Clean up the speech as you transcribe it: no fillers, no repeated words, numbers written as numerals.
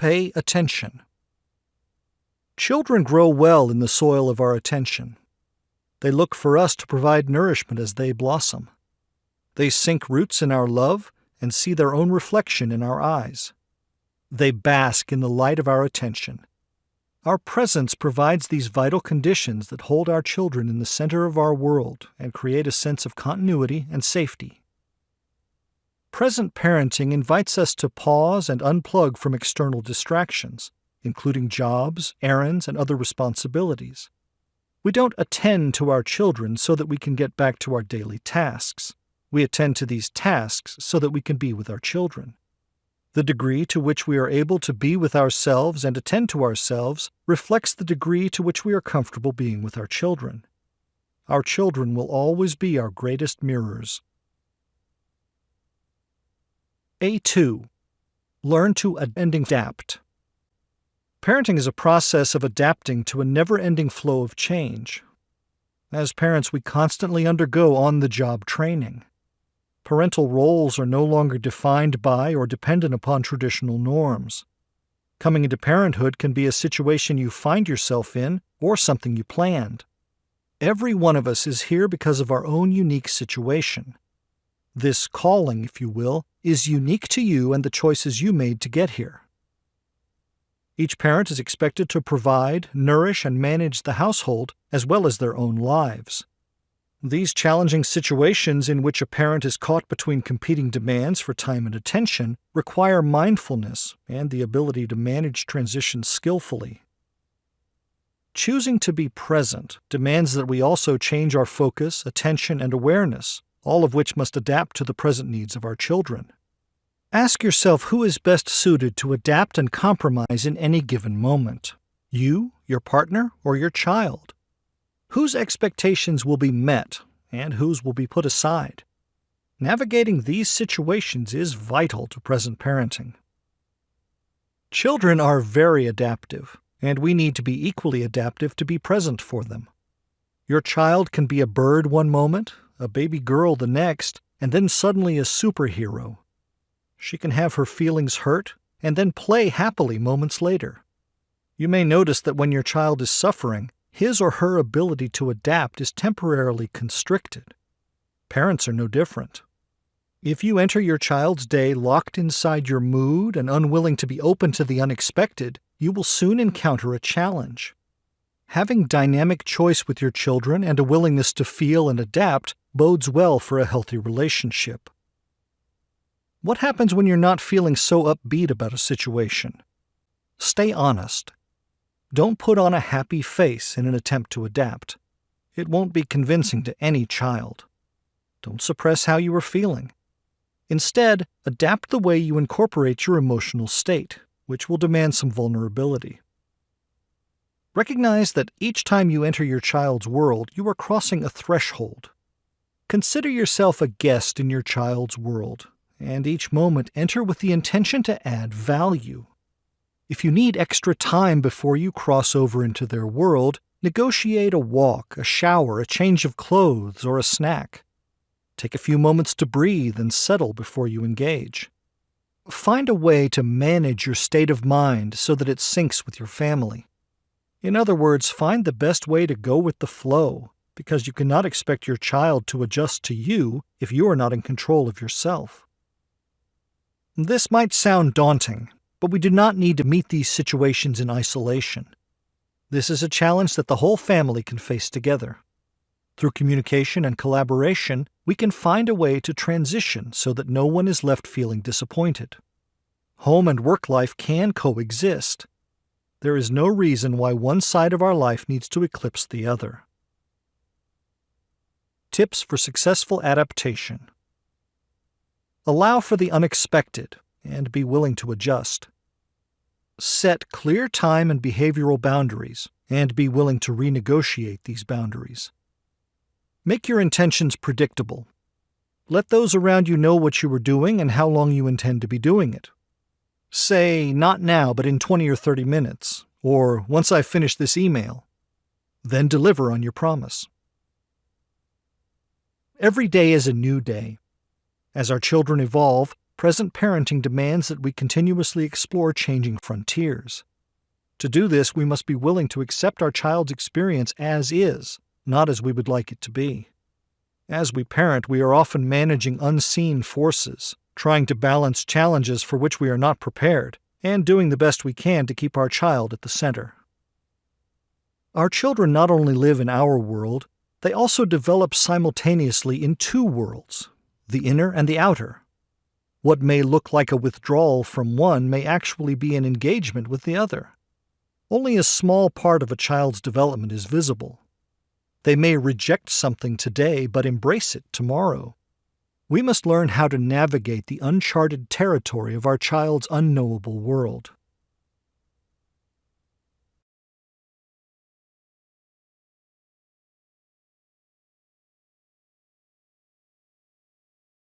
Pay attention. Children grow well in the soil of our attention. They look for us to provide nourishment as they blossom. They sink roots in our love and see their own reflection in our eyes. They bask in the light of our attention. Our presence provides these vital conditions that hold our children in the center of our world and create a sense of continuity and safety. Present parenting invites us to pause and unplug from external distractions, including jobs, errands, and other responsibilities. We don't attend to our children so that we can get back to our daily tasks. We attend to these tasks so that we can be with our children. The degree to which we are able to be with ourselves and attend to ourselves reflects the degree to which we are comfortable being with our children. Our children will always be our greatest mirrors. A2. Learn to adapt. Parenting is a process of adapting to a never-ending flow of change. As parents, we constantly undergo on-the-job training. Parental roles are no longer defined by or dependent upon traditional norms. Coming into parenthood can be a situation you find yourself in or something you planned. Every one of us is here because of our own unique situation. This calling, if you will, is unique to you and the choices you made to get here. Each parent is expected to provide, nourish, and manage the household as well as their own lives. These challenging situations in which a parent is caught between competing demands for time and attention require mindfulness and the ability to manage transitions skillfully. Choosing to be present demands that we also change our focus, attention, and awareness, all of which must adapt to the present needs of our children. Ask yourself who is best suited to adapt and compromise in any given moment: you, your partner, or your child? Whose expectations will be met and whose will be put aside? Navigating these situations is vital to present parenting. Children are very adaptive, and we need to be equally adaptive to be present for them. Your child can be a bird one moment, a baby girl the next, and then suddenly a superhero. She can have her feelings hurt and then play happily moments later. You may notice that when your child is suffering, his or her ability to adapt is temporarily constricted. Parents are no different. If you enter your child's day locked inside your mood and unwilling to be open to the unexpected, you will soon encounter a challenge. Having dynamic choice with your children and a willingness to feel and adapt bodes well for a healthy relationship. What happens when you're not feeling so upbeat about a situation? Stay honest. Don't put on a happy face in an attempt to adapt. It won't be convincing to any child. Don't suppress how you are feeling. Instead, adapt the way you incorporate your emotional state, which will demand some vulnerability. Recognize that each time you enter your child's world, you are crossing a threshold. Consider yourself a guest in your child's world, and each moment enter with the intention to add value. If you need extra time before you cross over into their world, negotiate a walk, a shower, a change of clothes, or a snack. Take a few moments to breathe and settle before you engage. Find a way to manage your state of mind so that it syncs with your family. In other words, find the best way to go with the flow, because you cannot expect your child to adjust to you if you are not in control of yourself. This might sound daunting, but we do not need to meet these situations in isolation. This is a challenge that the whole family can face together. Through communication and collaboration, we can find a way to transition so that no one is left feeling disappointed. Home and work life can coexist. There is no reason why one side of our life needs to eclipse the other. Tips for successful adaptation. Allow for the unexpected and be willing to adjust. Set clear time and behavioral boundaries and be willing to renegotiate these boundaries. Make your intentions predictable. Let those around you know what you are doing and how long you intend to be doing it. Say, not now, but in 20 or 30 minutes, or once I finish this email. Then deliver on your promise. Every day is a new day. As our children evolve, Present parenting demands that we continuously explore changing frontiers. To do this, we must be willing to accept our child's experience as is, not as we would like it to be. As we parent, we are often managing unseen forces, trying to balance challenges for which we are not prepared, and doing the best we can to keep our child at the center. Our children not only live in our world, they also develop simultaneously in two worlds, the inner and the outer. What may look like a withdrawal from one may actually be an engagement with the other. Only a small part of a child's development is visible. They may reject something today but embrace it tomorrow. We must learn how to navigate the uncharted territory of our child's unknowable world.